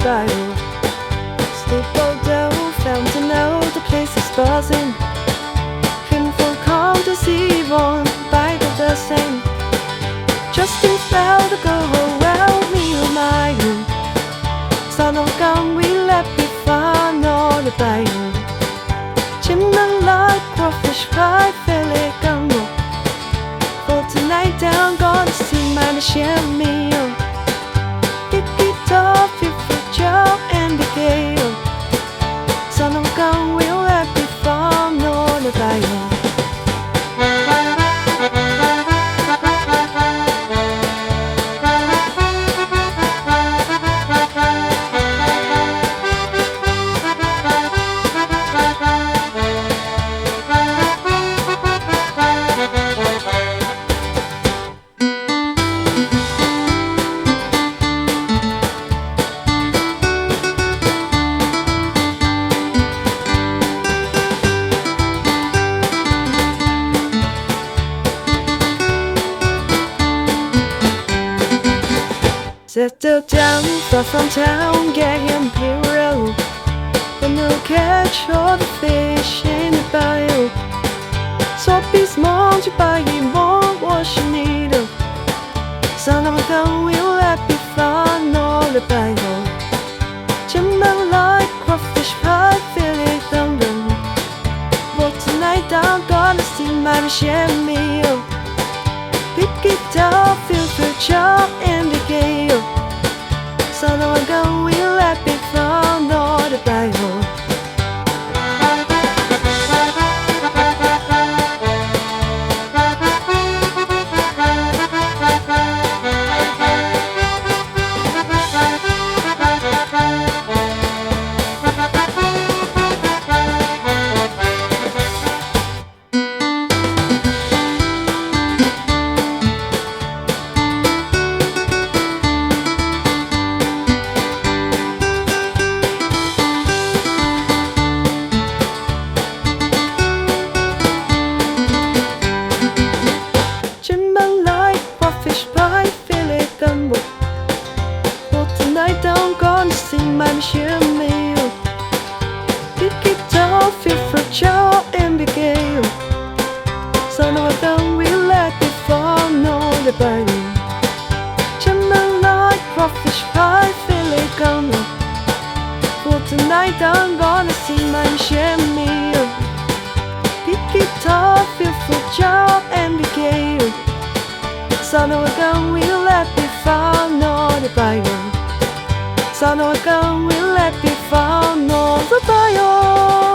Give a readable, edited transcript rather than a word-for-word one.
Bayou. Steeple dough, fountain out, the place is buzzing. Pinful come to see one by the same. Justin fell to go well, me or my own. Son of gun, we left before no the Bayou. Chimney like crawfish pie, fillet gumbo. For tonight, I'm gonna see my chamois. Picky toffee for Joe and the gale. Son of gun, we left before no the Bayou. Settle down, far from town, get him hero. But no catch all the fish in the bayou. Soapy small to buy him more wash you need. Son of a gun, we'll let before no the bayou. Jambalaya, crawfish pie, fillet thunder. But tonight I'm gonna see my chamois. Pick it up, feel for Joe and the gale. Son of a gun, we let before no the Bayou. I'm sure meal. Pick it up, feel for Joe and the gale. Son of a gun, we let before no the Bayou. Jambalaya, crawfish pie, fillet gumbo. For tonight I'm gonna see my chamois. Pick it up, feel for Joe and the gale. Son of a gun, we let before no the Bayou. Son of a gun, we let before no the Bayou.